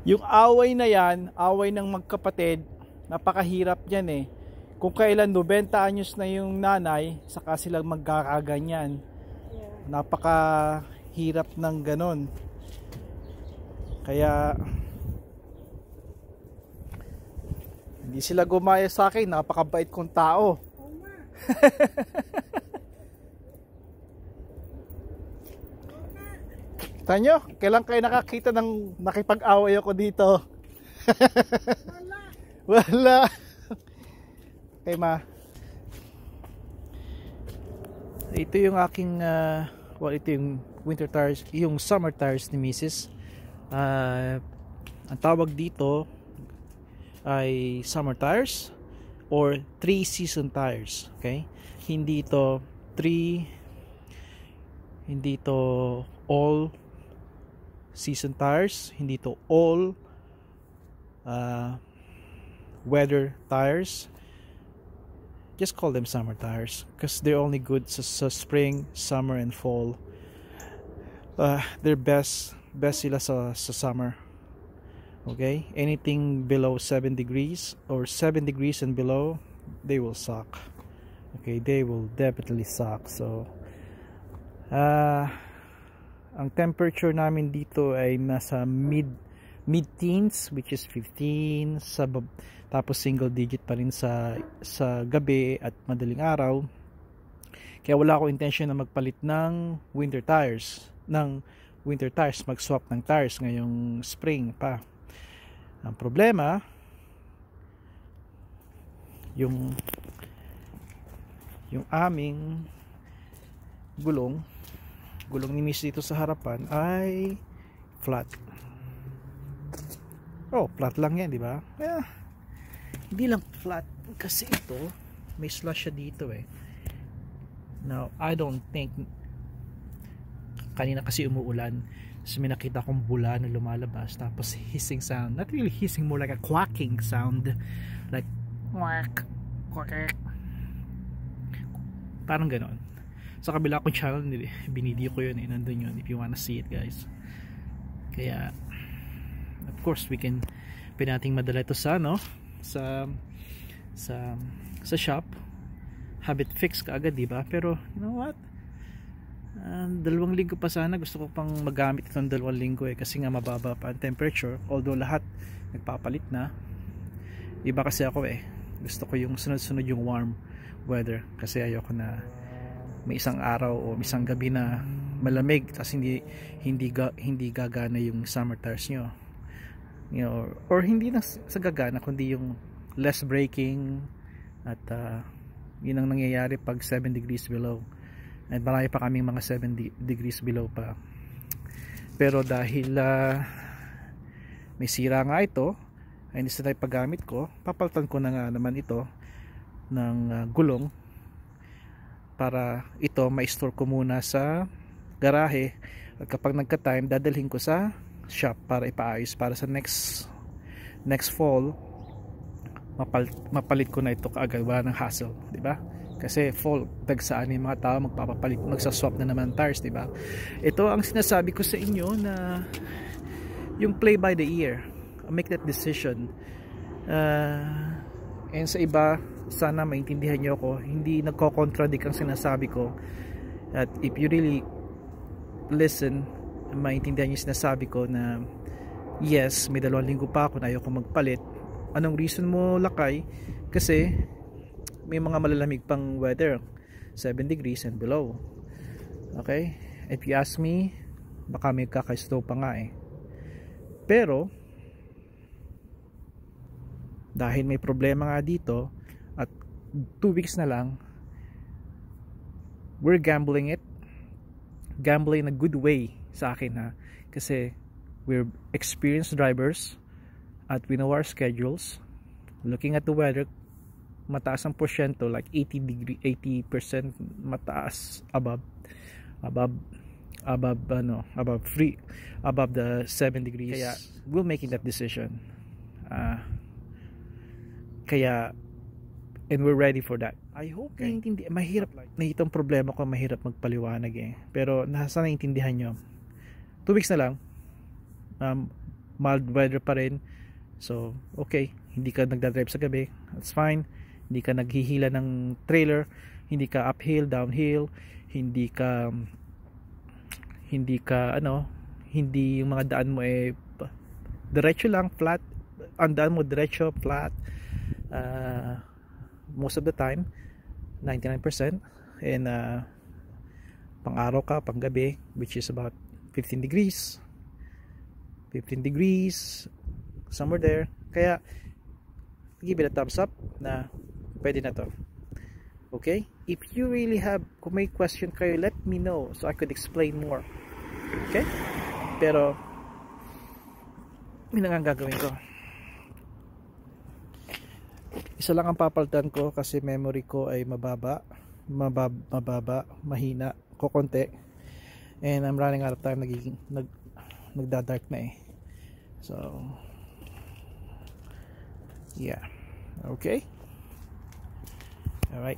Yung away na yan, away ng magkapatid, napakahirap yan eh. Kung kailan 90 anyos na yung nanay, saka silang magkakaganyan. Napakahirap ng ganon. Kaya hindi sila gumaya sa akin, napakabait kong tao. Tanyo, kailan kayo nakakita ng nakipag-away ako dito? Wala. Okay, ma. Ito yung aking ito yung winter tires, yung summer tires ni Mrs. Ang tawag dito ay summer tires or 3-season tires. Okay? Hindi ito all season tires, hindi ito all weather tires. Just call them summer tires because they're only good sa spring, summer, and fall. They're best sila sa summer. Okay, anything below 7 degrees or 7 degrees and below, they will suck. Okay, they will definitely suck. So ang temperature namin dito ay nasa mid-teens, which is 15 tapos single digit pa rin sa gabi at madaling araw. Kaya wala akong intention na magpalit ng winter tires, mag-swap ng tires ngayong spring pa. Ang problema, yung aming gulong ni Miss dito sa harapan ay flat. Flat lang yan, di ba? Hindi lang flat kasi ito may slush siya dito eh. Now, I don't think, kanina kasi umuulan, so may nakita kong bula na lumalabas, tapos hissing sound, not really hissing, more like a quacking sound, like quack, quack, parang ganon. Sa kabila kong channel, binideo ko yun eh, nandun yun if you wanna see it, guys. Kaya of course pinating madala ito sa sa shop, have it fixed kaagad, diba? Pero you know what, 2 linggo pa sana, gusto ko pang magamit itong 2 linggo eh, kasi nga mababa pa ang temperature, although lahat nagpapalit na. Iba kasi ako eh, gusto ko yung sunod-sunod yung warm weather, kasi ayoko na may isang araw o isang gabi na malamig kasi hindi gagana yung summer tires nyo, you know, or hindi na sa gagana kundi yung less braking at yun ang nangyayari pag 7 degrees below, at marami pa kaming mga 7 degrees below pa. Pero dahil may sira nga ito, ay hindi sa paggamit ko, papalitan ko na nga naman ito ng gulong para ito ma-store ko muna sa garahe, at kapag nagka-time dadalhin ko sa shop para ipaayos, para sa next fall mapalit ko na ito kaagad, wala ng hassle, di ba? Kasi fall, tagsaan yung mga tao magpapapalit, magsaswap na naman tires, di ba? Ito ang sinasabi ko sa inyo na yung play by the ear, make that decision. And sa iba, sana maintindihan nyo ako, hindi nagko-contradict ang sinasabi ko, at if you really listen, maintindihan yung sinasabi ko na yes, may 2 linggo pa ako na ayoko magpalit. Anong reason mo, Lakay? Kasi may mga malalamig pang weather, 7 degrees and below. Okay, if you ask me, baka may kaka-snow pa nga eh. Pero dahil may problema nga dito at 2 weeks na lang, we're gambling in a good way sa akin ha, kasi we're experienced drivers at we know our schedules. Looking at the weather, mataas ang porsyento, like 80% mataas, above the 7 degrees. Kaya we're making that decision, and we're ready for that. I hope mahirap na itong problema ko, mahirap magpaliwanag eh, pero nasa naiintindihan nyo. 2 weeks na lang, mild weather pa rin. So okay, hindi ka nagdadrive sa gabi, that's fine. Hindi ka naghihila ng trailer, hindi ka uphill, downhill, hindi ka hindi yung mga daan mo diretso lang, flat. Ang daan mo diretso, flat, most of the time 99%. And pang araw ka, pang gabi, which is about 15 degrees, somewhere there. Kaya give it a thumbs up na pwede na to. Okay, if you really have, kung may question kayo, let me know so I could explain more. Okay, pero yun lang ang gagawin ko. Isa lang ang papalitan ko kasi memory ko ay mababa, mahina ko konti, and I'm running out of time. Nagda-dark na so yeah. Okay, alright.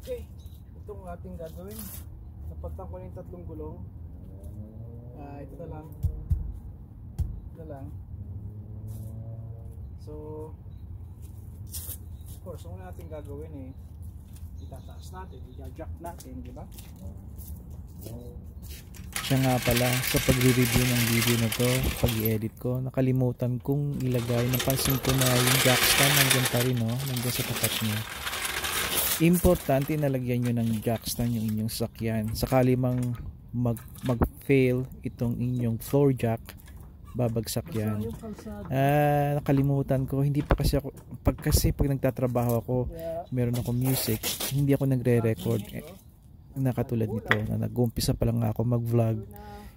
Okay, itong ating gagawin. Napagtan ko yung 3 gulong. Ito na lang. So of course, ang natin gagawin itataas natin, i-jack natin, di ba? Siya nga pala, sa pagre-review ng video na to, pag-i-edit ko, nakalimutan kong ilagay. Napansin ko na yung jack stand nandiyan pa rin, nandiyan sa tapat niya. Importante na lagyan nyo ng jack stand yung inyong sasakyan. Sakali mang mag-fail itong inyong floor jack, babagsak yan. Nakalimutan ko, hindi pa kasi ako, pag nagtatrabaho ako, meron ako music, hindi ako nagre-record na katulad nito, na nag-umpisa pa lang ako mag-vlog.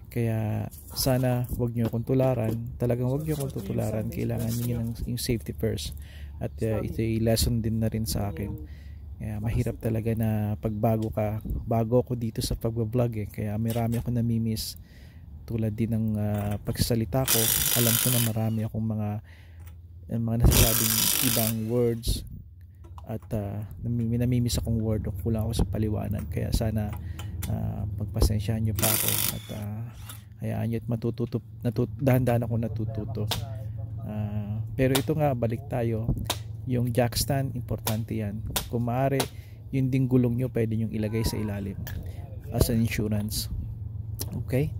Kaya sana wag nyo akong tularan, talagang wag nyo akong tutularan. Kailangan nyo yung safety first, at ito ay lesson din na rin sa akin. Kaya mahirap talaga na pagbago ka. Bago ako dito sa pag-vlog kaya marami ako namimiss, tulad din ng pagsasalita ko. Alam ko na marami akong mga nasasabing ibang words, at namimiss akong word o kulang ako sa paliwanag. Kaya sana pagpasensyahan nyo pa ako, at hayaan nyo at matututo, dahan-dahan ako natututo. Pero ito nga, balik tayo. Yung jack stand, importante yan. Kung maaari, yung ding gulong nyo pwede nyo ilagay sa ilalim as an insurance. Okay?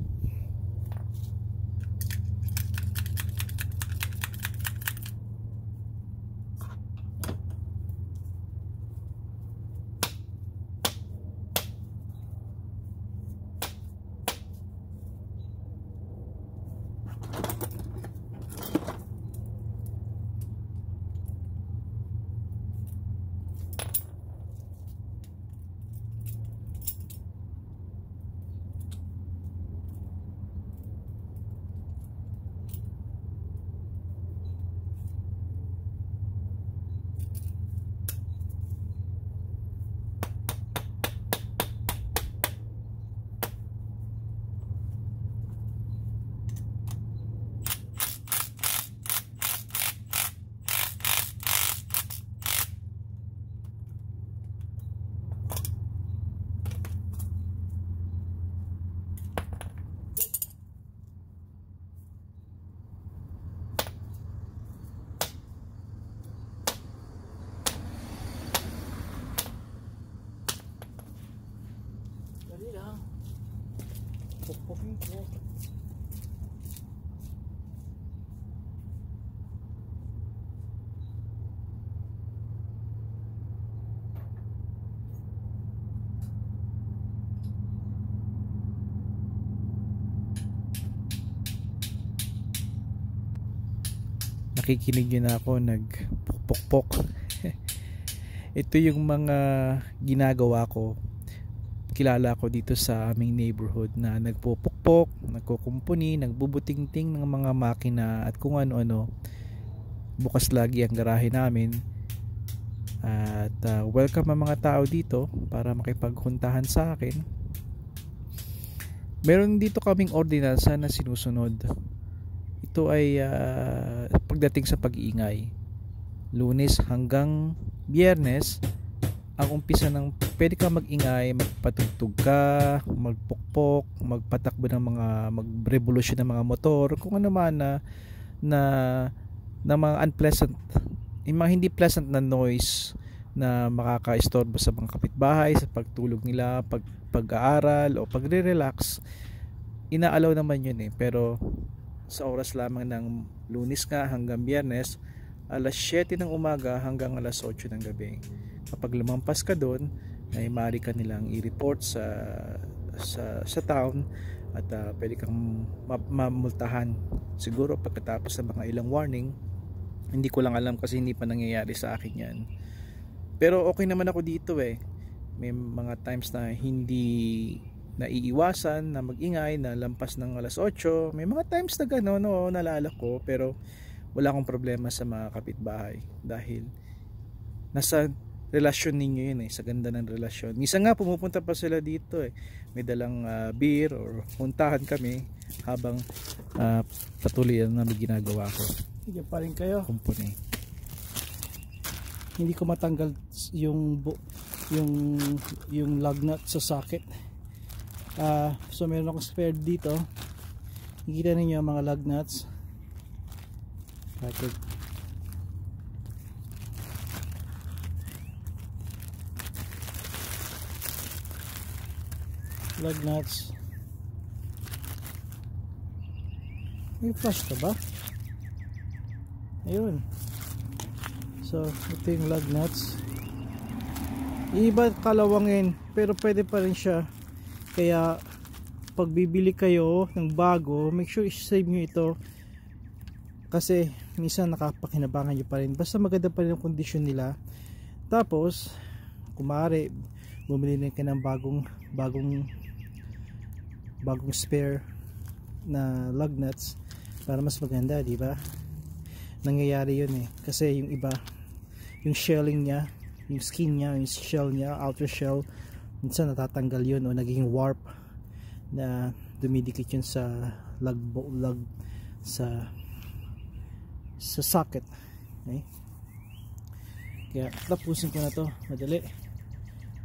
Pukpukin ko. Nakikinig nyo na ako nagpukpok. Ito yung mga ginagawa ko. Kilala ko dito sa aming neighborhood na nagpupukpok, nagkukumpuni, nagbubutingting ng mga makina at kung ano-ano. Bukas lagi ang garahe namin. At welcome ang mga tao dito para makipaghuntahan sa akin. Meron dito kaming ordinansa na sinusunod. Ito ay pagdating sa pag-iingay. Lunes hanggang Biyernes, ang umpisa ng pwede ka mag-ingay, magpatugtog ka, magpukpok, magpatakbo ng mga magrevolusyon ng mga motor, kung ano man na mga unpleasant, yung mga hindi pleasant na noise na makaka-istorbo sa mga kapitbahay, sa pagtulog nila, pag-aaral o pagre-relax. Inaalaw naman yun pero sa oras lamang ng Lunes nga hanggang Biyernes, alas 7 ng umaga hanggang alas 8 ng gabi. Kapag lumampas ka doon, ay maaari ka nilang i-report sa town at pwede kang mamultahan siguro pagkatapos ng mga ilang warning. Hindi ko lang alam kasi hindi pa nangyayari sa akin yan, pero okay naman ako dito. May mga times na hindi naiiwasan na magingay na lampas ng alas 8. May mga times na gano'n, nalala ko, pero wala akong problema sa mga kapitbahay dahil nasa relasyon ninyo yun, sa ganda ng relasyon. Minsan nga pumupunta pa sila dito, may dalang beer or puntahan kami habang patuloy na may ginagawa ko. Hindi pa rin kayo kumpuni. Hindi ko matanggal yung lug nut sa socket. So meron akong spare dito. Nakikita ninyo ang mga lug nuts. Lug nuts. May flash ka ba? Ayun. So ito yung lug nuts. Iba kalawangin pero pwede pa rin siya. Kaya pag bibili kayo ng bago, make sure i-save nyo ito kasi minsan nakapakinabangan nyo pa rin. Basta maganda pa rin ang kondisyon nila. Tapos kung maaari, bumili na kayo ng bagong spare na lug nuts para mas maganda, di ba? Nangyayari yun kasi yung iba, yung shelling niya, yung skin niya, yung shell niya, outer shell, minsan natatanggal yun o naging warp na dumidikit yun sa lug sa socket. Kaya tapusin ko na to madali,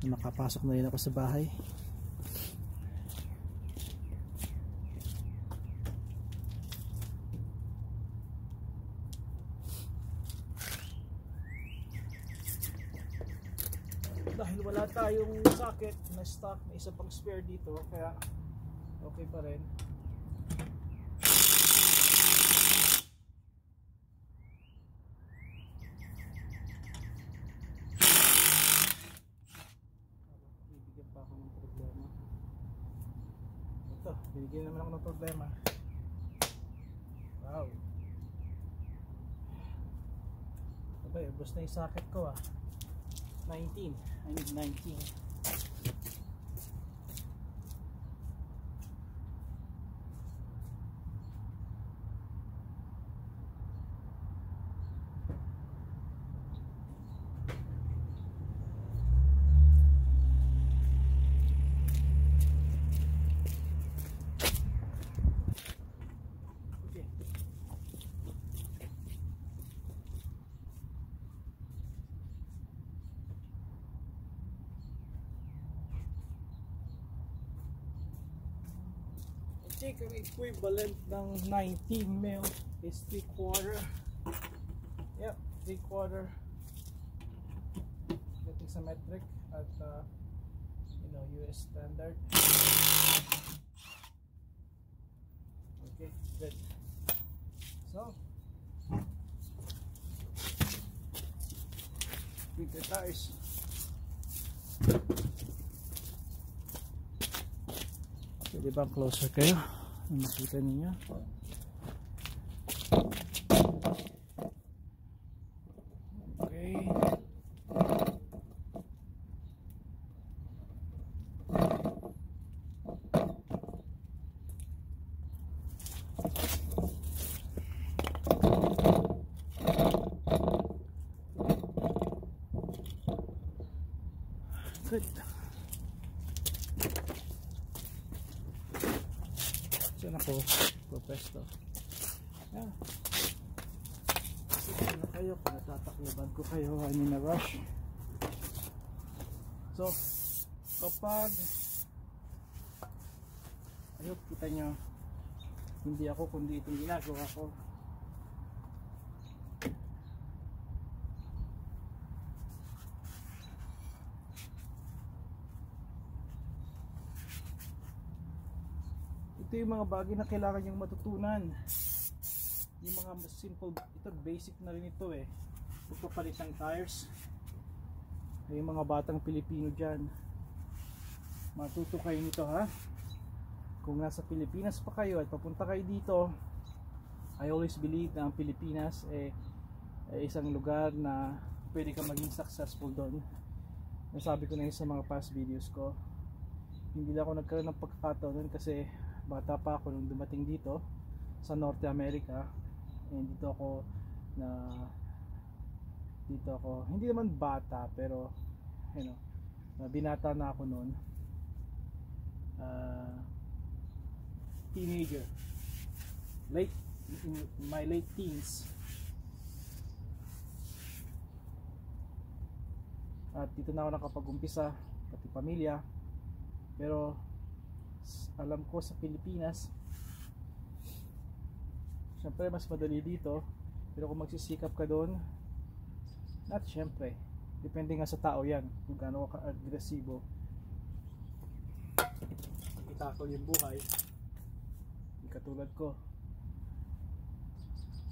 makapasok na rin ako sa bahay. Dahil wala tayong socket na stock, may isa pang spare dito, kaya okay pa rin. Bibigyan pa ako ng problema. Ito, bibigyan naman ako ng problema. Wow. Abay, ubos na yung socket ko 19. I need 19. I think ang equivalent ng 19 mil is 3/4. Yep, 3/4. Dating sa metric at US standard. Okay, good. So, with the tires. Pwede ba closer kayo? Makita ninyo. Okay. good. Saan ako pwesto? Yeah. Sige na kayo kung natatakloban ko kayo, I'm in a rush. So kapag ayun, kita nyo, hindi ako kundi itong ginagawa ko. Ito yung mga bagay na kailangan yung matutunan. Yung mga simple, ito basic na rin ito eh. Pagpapalit ng tires. Yung mga batang Pilipino dyan, matuto kayo nito ha. Kung nasa Pilipinas pa kayo at papunta kayo dito, I always believe na ang Pilipinas ay isang lugar na pwede ka maging successful doon. Nasabi ko na yun sa mga past videos ko. Hindi lang ako nagkaroon ng pagkakataon doon kasi bata pa ako nung dumating dito sa North America. And dito ako hindi naman bata pero you know, binata na ako noon. Teenager, in my late teens. At dito na ako nakapag-umpisa, pati pamilya. Pero alam ko sa Pilipinas, syempre mas madali dito. Pero kung magsisikap ka doon, at syempre, depende nga sa tao yan, kung gaano ka agresibo itakol yung buhay. Hindi katulad ko,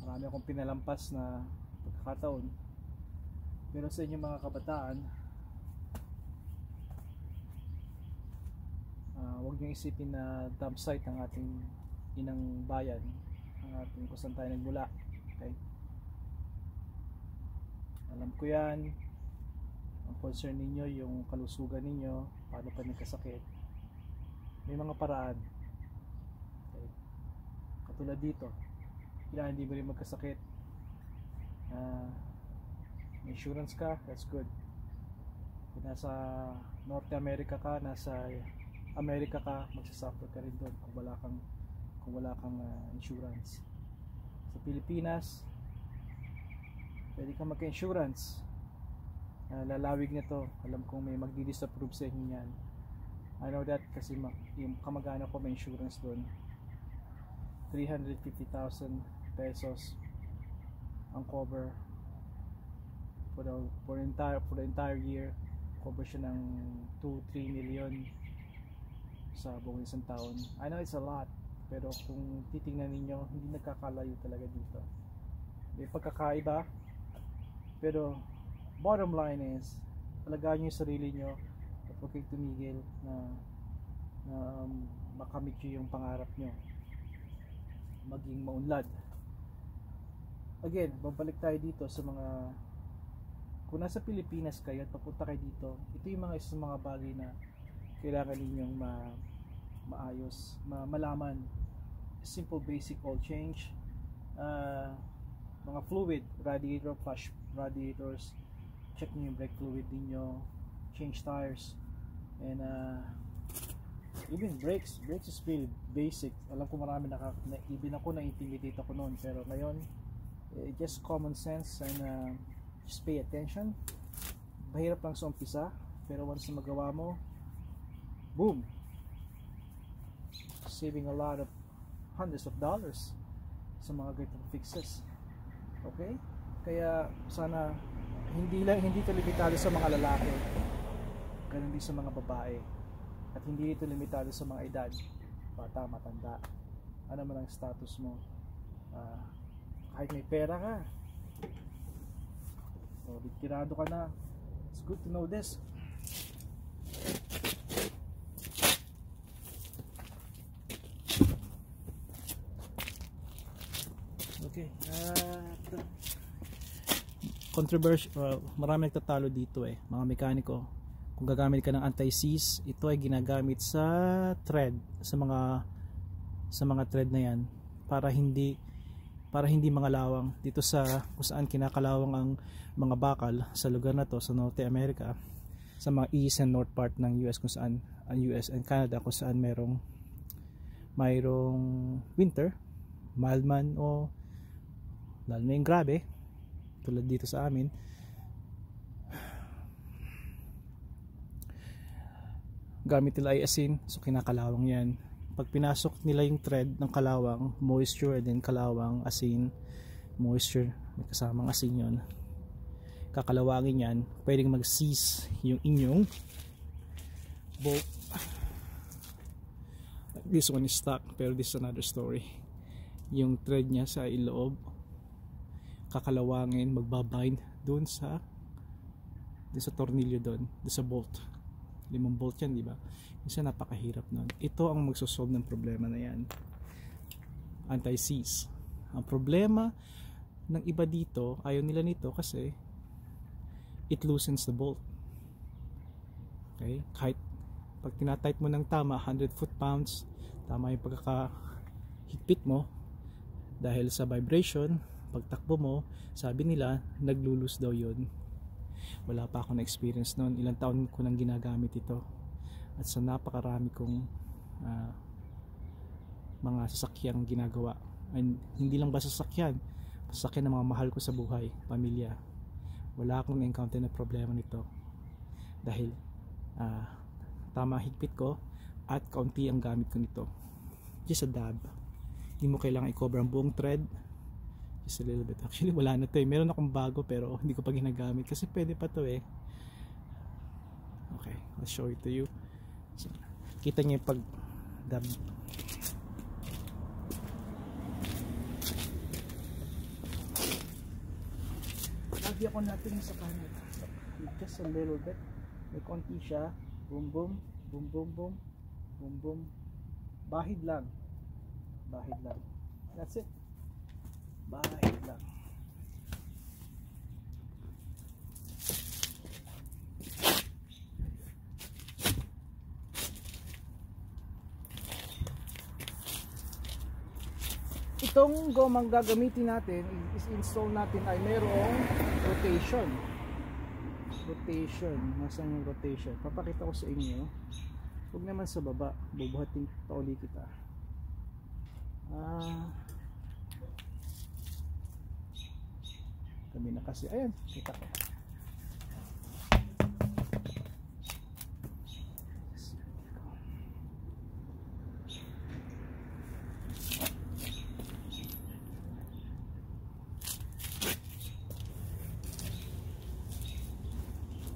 marami akong pinalampas na pagkakataon. Pero sa inyo mga kabataan, huwag nyo isipin na dump site ang ating inang bayan, ang ating kung saan tayo nagmula. Okay? Alam ko yan. Ang concern ninyo yung kalusugan ninyo, paano pa nagkasakit. May mga paraan. Okay? Katulad dito, kailangan hindi mo rin magkasakit. May insurance ka, that's good. Kung nasa North America ka, nasa America ka, magsasuffer ka rin doon kung wala kang insurance. Sa Pilipinas, pwede kang magka-insurance. Lalawig na to. Alam kong may magdi-disapprove sa inyo yan. I know that kasi yung kamag-anak ko may insurance doon. 350,000 pesos ang cover for the entire year. Cover siya ng 2-3 million sa buong isang taon. I know it's a lot, pero kung titingnan ninyo, hindi nagkakalayo talaga dito. May pagkakaiba, pero bottom line is, alagaan nyo yung sarili nyo at huwag kayong tumigil na makamit nyo yung pangarap nyo, maging maunlad. Again, babalik tayo dito sa mga, kung nasa Pilipinas kayo at papunta kayo dito, ito yung mga isang mga bagay na kailangan ninyong maayos, malaman. Simple basic oil change, mga fluid, radiator, flush radiators, check nyo yung brake fluid ninyo, change tires, and even brakes is really basic. Alam ko marami even ako na-intimidate ako noon, pero ngayon just common sense and just pay attention. Mahirap lang sa umpisa, pero once na magawa mo, boom, saving a lot of hundreds of dollars sa mga ganitong fixes. Okay? Kaya sana hindi ito limitado sa mga lalaki, ganun din sa mga babae, at hindi ito limitado sa mga edad, bata, matanda, ano man ang status mo. Kahit may pera ka o retirado ka na, it's good to know this. Okay, controversial, marami nagtatalo dito mga mekaniko. Kung gagamit ka ng anti-seize, ito ay ginagamit sa thread, sa mga thread na yan, para hindi mga lawang dito sa kung saan kinakalawang ang mga bakal sa lugar na to sa North America. sa mga east and north part ng US kung saan US and Canada kung saan mayroong winter, mild man o lalo na yung grabe tulad dito sa amin. Gamit nila ay asin, so kinakalawang yan. Pag pinasok nila yung thread ng kalawang, moisture, and then kalawang, asin, moisture, may kasamang asin yon, kakalawangin yan, pwedeng mag-seize yung inyong bolt. This one is stuck, pero this is another story. Yung thread niya sa iloob, kakalawangin, magbabind dun sa tornilyo dun sa bolt. 5 bolt yan, di ba? Isa napakahirap nun. Ito ang magsosolve ng problema na yan. Anti-seize. Ang problema ng iba dito, ayaw nila nito kasi it loosens the bolt. Okay? Kahit pag tinatight mo ng tama, 100 foot-pounds, tama yung pagkakahigpit mo, dahil sa vibration, pagtakbo mo, sabi nila, naglulus daw yun. Wala pa ako na experience noon. Ilang taon ko nang ginagamit ito. At sa napakarami kong mga sasakyang ginagawa. And hindi lang ba sasakyan ng mga mahal ko sa buhay, pamilya. Wala akong na-encounter na problema nito. Dahil tama higpit ko at kaunti ang gamit ko nito. Just a dab. Hindi mo kailangan i-cover ang buong thread. Just a little bit. Actually wala na to eh. Meron akong bago pero hindi ko pa ginagamit kasi pwede pa to eh. Okay, I'll show it to you. So, kita niyo yung pag dab. Lagyan ko natin sa camera. Just a little bit. May konti siya. Boom boom. Boom boom boom. Boom boom. Bahid lang. Bahid lang. That's it. Bahid lang. Itong gomang gagamitin natin is install natin ay mayroong rotation. Nasaan yung rotation? Papakita ko sa inyo. Huwag naman sa baba, bubuhatin pa ulit kita. Kami na kasi, ayan, kita ko.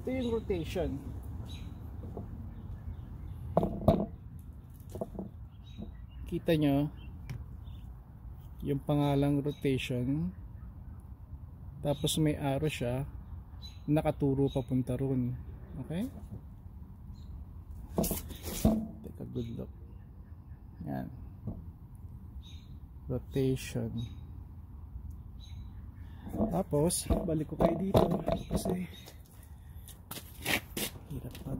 Ito yung rotation. Kita nyo yung pangalang rotation, tapos may arrow siya nakaturo papunta ron. Okay, take a good look. Yan, rotation. Tapos balik ko kayo dito kasi hirap pa.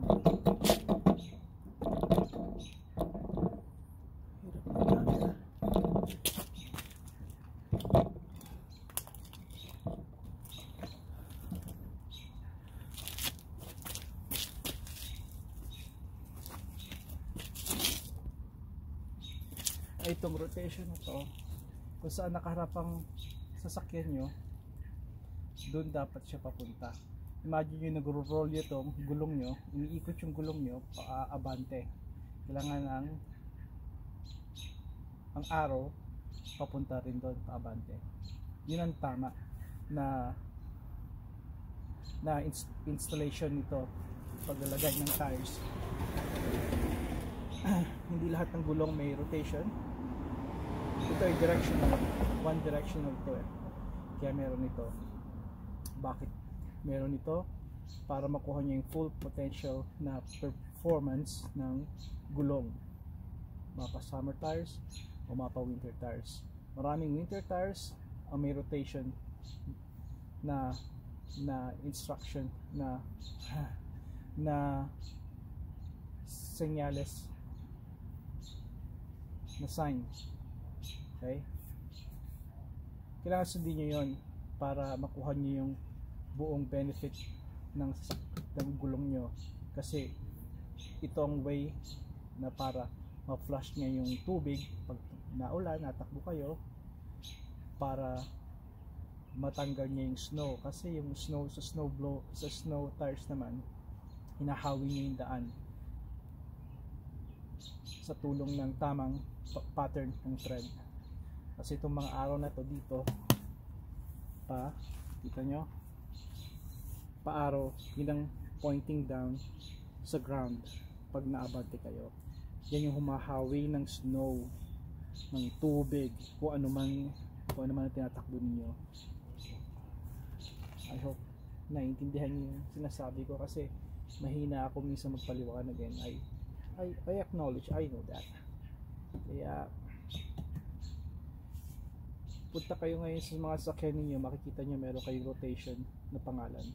Itong rotation na to, kung saan nakaharap ang sasakyan nyo, doon dapat siya papunta. Imagine nyo nag-roll itong gulong nyo, iniikot yung gulong nyo paabante. Kailangan ang arrow papunta rin doon paabante. Yun ang tama na installation nito paglalagay ng tires. Hindi lahat ng gulong may rotation. Ito ay directional, one directional to eh. Kaya meron ito. Bakit meron ito? Para makuha niya yung full potential na performance ng gulong. Mapa summer tires o mapa winter tires. Maraming winter tires ang may rotation na instruction na senyales na signs. Okay? Kailangan sundin nyo yun para makuha nyo yung buong benefit ng gulong nyo kasi ito ang way na para ma-flush niya yung tubig pag naulan, natakbo kayo, para matanggal niya yung snow, kasi yung snow sa snow tires naman, hinahawi niya yung daan sa tulong ng tamang pattern ng tread. Kasi itong mga araw na to dito pa, kita nyo, pa-arrow, yun ang pointing down sa ground pag naabante kayo. Yan yung humahawi ng snow, ng tubig, kung ano man ang tinatakbo ninyo. I hope naiintindihan niyo yung sinasabi ko, kasi mahina ako minsan magpaliwanag. Again, I acknowledge, I know that. Kaya punta kayo ngayon sa mga sakyan ninyo, makikita nyo meron kayong rotation na pangalan,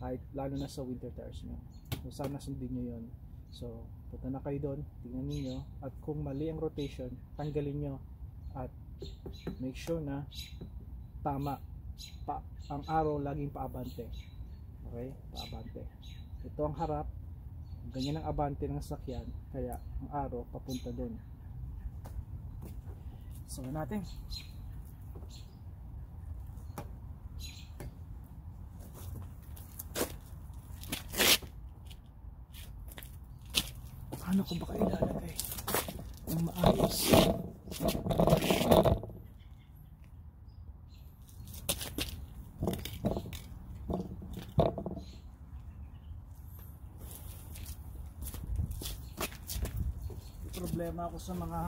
kahit lalo na sa winter tires nyo. So sana sundin nyo yun. So punta na kayo doon, tingnan niyo, at kung mali ang rotation, tanggalin nyo at make sure na tama ang arrow, laging paabante. Okay, paabante. Ito ang harap, ganyan ang abante ng sakyan, kaya ang arrow papunta doon. So natin, paano ko ba kayo ilalagay ng maayos? Problema ako sa mga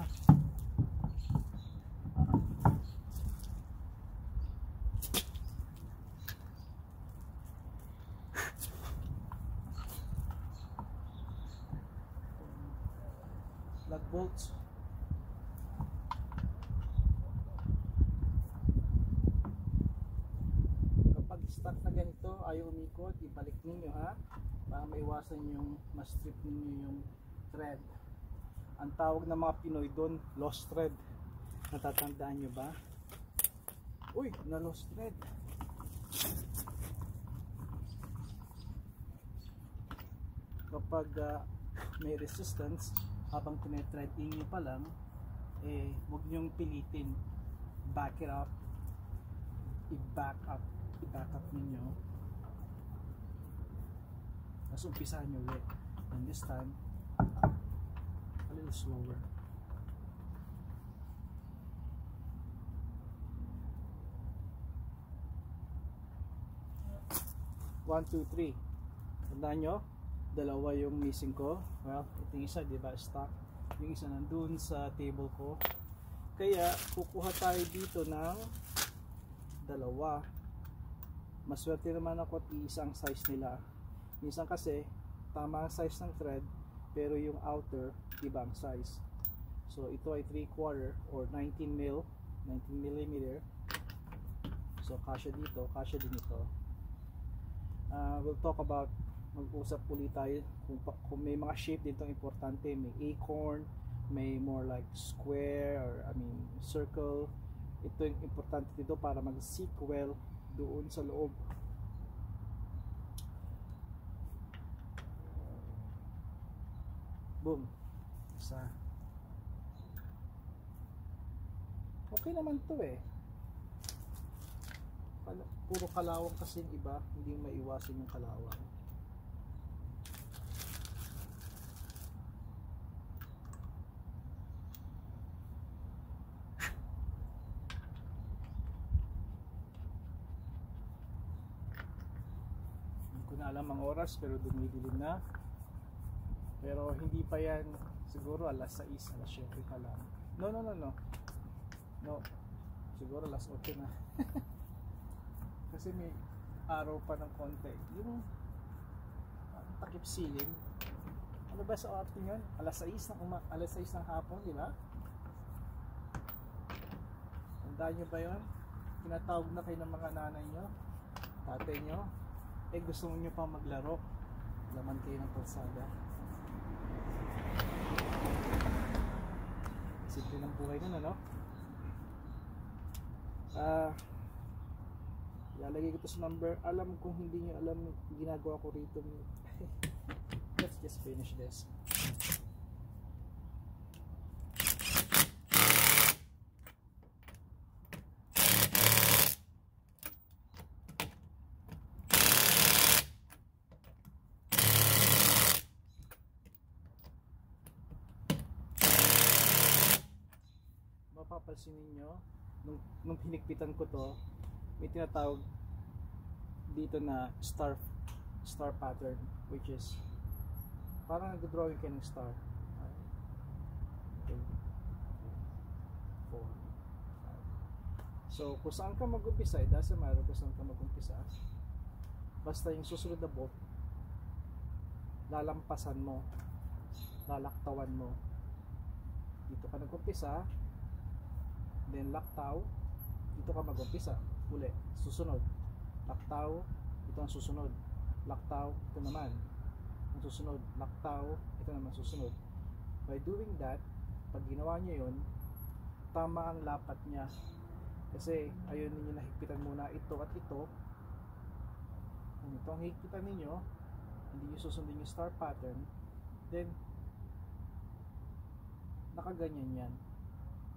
lug bolts. Kapag stuck na ganito, ayaw umikot, ibalik ninyo ha, para maiwasan yung ma-strip ninyo yung thread. Ang tawag ng mga Pinoy doon, lost thread. Natatandaan nyo ba? Uy, na lost thread. Kapag may resistance habang tinetread nyo pa lang, huwag nyong pilitin, back it up, i-back up ninyo, tapos umpisahan nyo ulit, and this time a little slower. One, two, three. Tandaan nyo, dalawa yung missing ko. Well, ito yung isa, diba, stock. Yung isa nandun sa table ko. Kaya kukuha tayo dito ng dalawa. Maswerte naman ako at iisang size nila. Minsan kasi tama ang size ng thread, pero yung outer ibang size. So ito ay 3/4 or 19 millimeter. So kasya dito, kasya din ito. We'll talk about, mag-usap ulit tayo kung may mga shape dito importante. May acorn, may more like square, or circle. Ito yung importante dito para mag-sequel doon sa loob. Boom. Isa. Okay naman to eh. Puro kalawang kasi yung iba, hindi maiwasan yung kalawang. Hindi ko na alam ang oras, pero dumidilim na. Pero hindi pa yan, siguro alas 6, alas 7 pa lang. No, siguro alas 8 na. Kasi may araw pa ng konti. Yung takip silim. Ano ba sa oras yun? Alas 6 ng hapon, di ba? Tandaan nyo ba yun? Tinatawag na kayo ng mga nanay nyo, tatay nyo, gusto nyo pa maglaro, laman kayo ng kalsada. Simple ng buhay nun, ano? Ilalagay ko ito sa number. Alam kung hindi nyo alam ginagawa ko rito. just finish this. Mapapansin ninyo nung hinigpitan ko to, may tinatawag dito na star pattern, which is parang nag-drawing kayo ng star. Okay. 4, 5. So kung saan ka mag-umpisa, it doesn't matter kung saan ka mag-umpisa, basta yung susunod na bolt lalampasan mo, lalaktawan mo. Dito ka nag-umpisa, then laktaw, dito ka mag-umpisa uli, susunod laktaw, ito ang susunod, laktaw, ito naman ang susunod, laktaw, ito naman susunod. By doing that, pag ginawa nyo yun, tama ang lapat nya, kasi ayun ninyo nahigpitan muna ito at ito. Kung ito ang higpitan ninyo, hindi nyo susundin yung star pattern, then nakaganyan yan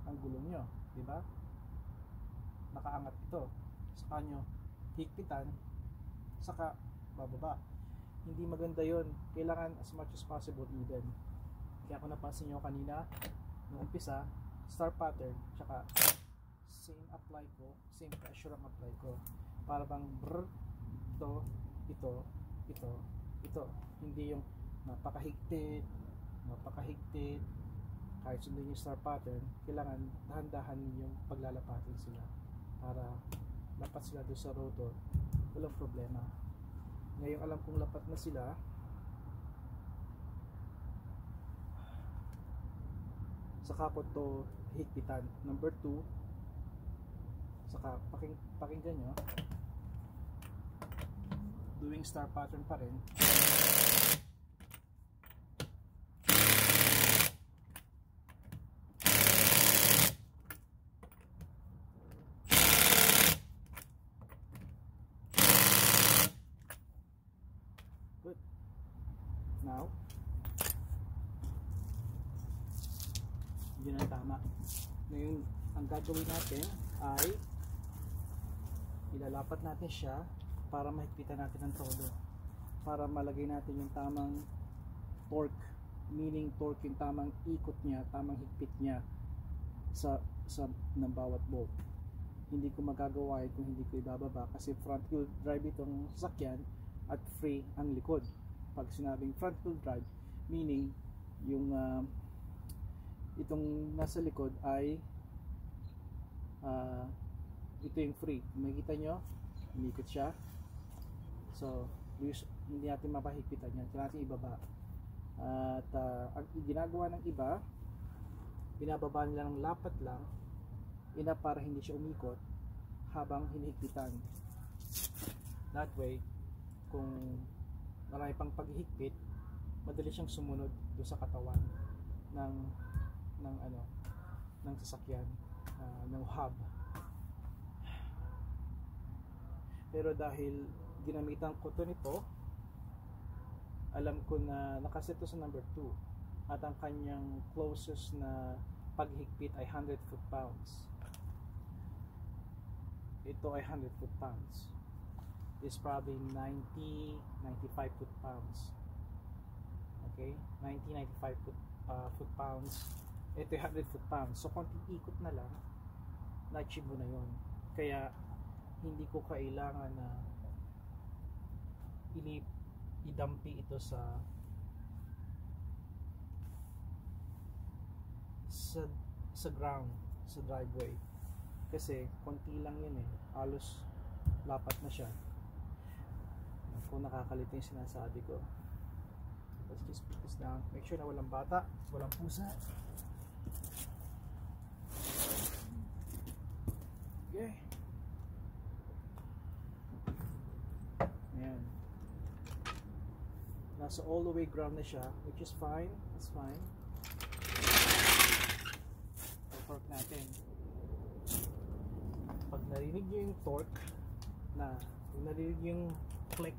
ang gulong nyo, diba? Nakaangat ito, saka nyo higpitan, saka bababa. Hindi maganda yon, kailangan as much as possible even. Kaya kung napansin nyo kanina nung umpisa, star pattern, saka same apply ko, same pressure ang apply ko, para bang brr, ito, hindi yung napakahigpit, kahit sundin yung star pattern, kailangan dahan-dahan yung paglalapatin sila para lapat sila doon sa rotor, walang problema. Ngayon alam kong lapat na sila, saka ko to higpitan. Number 2, saka pakinggan nyo, doing star pattern pa rin. Good. Now, yun ang tama. Ngayon, ang gagawin natin ay ilalapat natin siya para mahigpitan natin ang todo, para malagay natin yung tamang torque, meaning torque yung tamang ikot niya, tamang higpit niya sa ng bawat bolt. Hindi ko magagawa kung hindi ko ibababa, kasi front wheel drive itong sasakyan at free ang likod. Pag sinabing front wheel drive, meaning yung itong nasa likod ay ito yung free. Makikita nyo, umikot siya. So hindi natin mapahigpitan yan, kailangan natin ibaba. At ang ginagawa ng iba, binababa nila ng lapat lang, para hindi siya umikot habang hinihigpitan. That way, kung marami pang paghihigpit, madali siyang sumunod doon sa katawan ng sasakyan, ng hub. Pero dahil ginamitan ko to nito, alam ko na nakaset to sa number 2 at ang kanyang closest na paghigpit ay 100 foot-pounds. Ito ay 100 foot-pounds. This probably 90-95 foot-pounds. Okay, 90-95 foot-pounds. Ito ay 100 foot-pounds. So konting ikot na lang, na-achieve mo na yun. Kaya hindi ko kailangan na idampi ito sa ground, sa driveway, kasi konti lang yun halos lapat na siya. Kung nakakalito yung sinasabi ko, let's just put this down, make sure na walang bata, walang pusa. Okay, ayan, nasa all the way ground na siya, which is fine, that's fine. Torque natin, pag narinig nyo yung torque na, pag narinig yung click,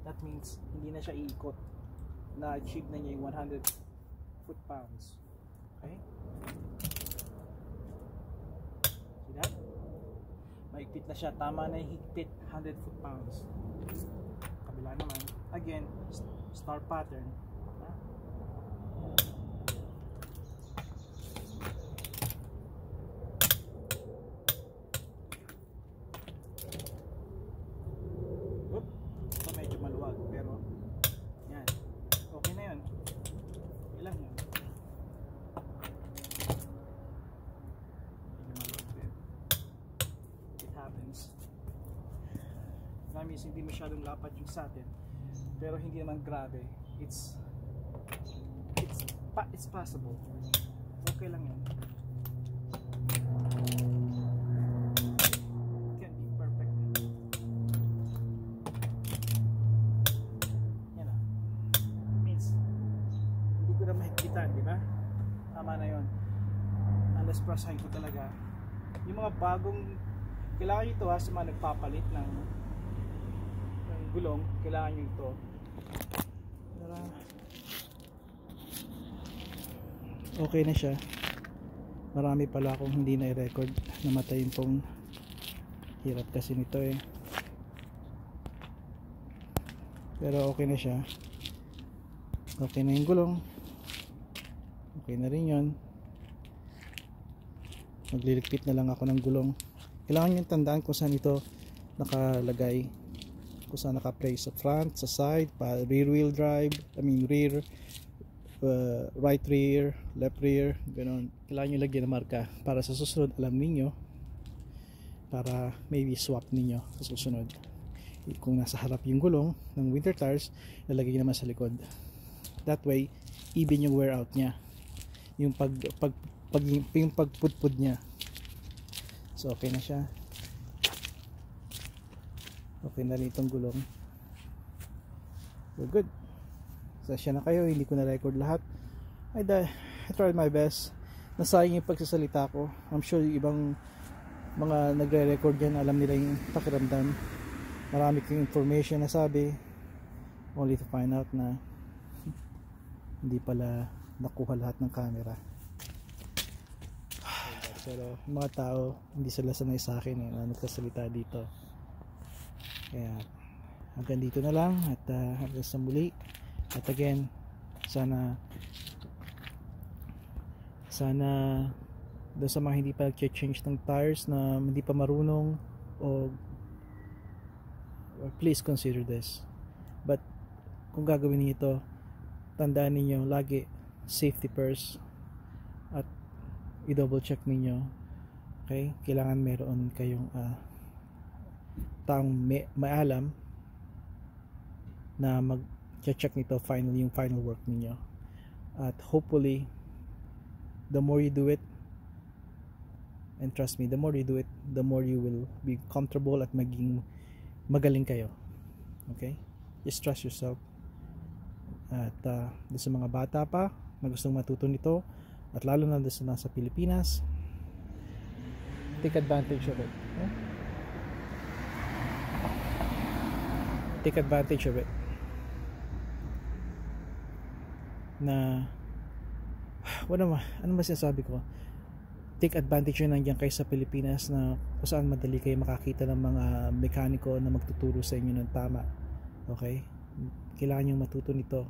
that means hindi na siya iikot. na achieve na niya yung 100 foot-pounds. Okay? See that? Maigpit na siya. Tama na yung higpit, 100 foot-pounds. Kabila naman. Again, star pattern. Oop, ito medyo maluwag pero yan, okay na yun. Ilang yun? Medyo maluwag din. It happens. Namis, hindi masyadong lapat yung satin pero hindi naman grabe. It's possible. Okay lang yun. Can't be perfect. Yan na. Means hindi ko na mahigpitan, di ba? Tama na yun. Unless prasahin ko talaga. Yung mga bagong kailangan nyo ito ha, sa mga nagpapalit ng gulong, kailangan nyo ito. Okay na siya. Marami pala akong hindi na i-record. Namatay yung phone. Hirap kasi nito eh. Pero okay na siya. Okay na yung gulong. Okay na rin yun. Magliligpit na lang ako ng gulong. Kailangan nyo tandaan kung saan ito nakalagay, kung saan naka-place, sa front, sa side, rear wheel drive, rear, right rear, left rear, ganun. Kailangan nyo lagyan ng marka para sa susunod alam niyo, para maybe swap ninyo sa susunod. Kung nasa harap yung gulong ng winter tires, lalagay nyo naman sa likod. That way even yung wear out nya, yung pagpudpud nya. So okay na siya. Okay na rin itong gulong. So good. Sasya na kayo, hindi ko na record lahat. I tried my best. Nasayang yung pagsasalita ko. I'm sure yung ibang mga nagre-record yan, alam nila yung pakiramdam. Marami kong information na sabi, only to find out na hindi pala nakuha lahat ng camera. Pero yung mga tao, hindi sila sanay sa akin na nagsasalita dito. Kaya hanggang dito na lang at hanggang sa muli. At again, sana doon sa mga hindi pa nag-change ng tires, na hindi pa marunong, or please consider this. But kung gagawin niyo ito, tandaan niyo lagi safety first at i-double check niyo. Okay? Kailangan meron kayong taong may alam na mag-check nito yung final work niyo. At hopefully the more you do it, and trust me, the more you do it, the more you will be comfortable at maging magaling kayo. Okay? Just trust yourself. At doon sa mga bata pa na gustong matuto nito, at lalo na doon sa nasa Pilipinas, take advantage of it. Okay? Take advantage of it. Na ano ba sinasabi ko? Take advantage yun nandiyan kayo sa Pilipinas, na kung saan madali kayo makakita ng mga mekaniko na magtuturo sa inyo ng tama. Okay? Kailangan nyo matuto nito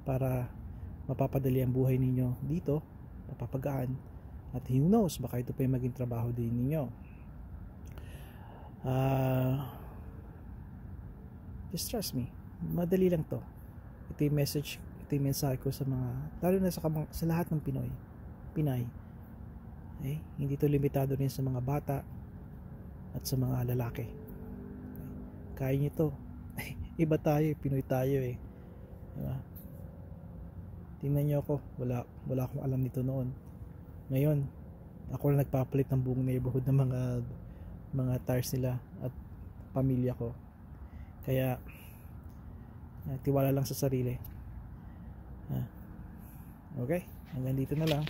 para mapapadali ang buhay ninyo dito, mapapagaan, at who knows, baka ito pa yung maging trabaho din ninyo. Just trust me, madali lang to. Ito yung message, ito yung mensahe ko sa mga, lalo na sa lahat ng Pinay. Okay? Hindi to limitado rin sa mga bata at sa mga lalaki. Okay? Kaya nyo to. Iba tayo, Pinoy tayo eh. Diba? Tingnan nyo ako, wala akong alam nito noon. Ngayon, ako na nagpapalit ng buong neighborhood ng mga tires nila at pamilya ko. Kaya tiwala lang sa sarili. Okay, hanggang dito na lang.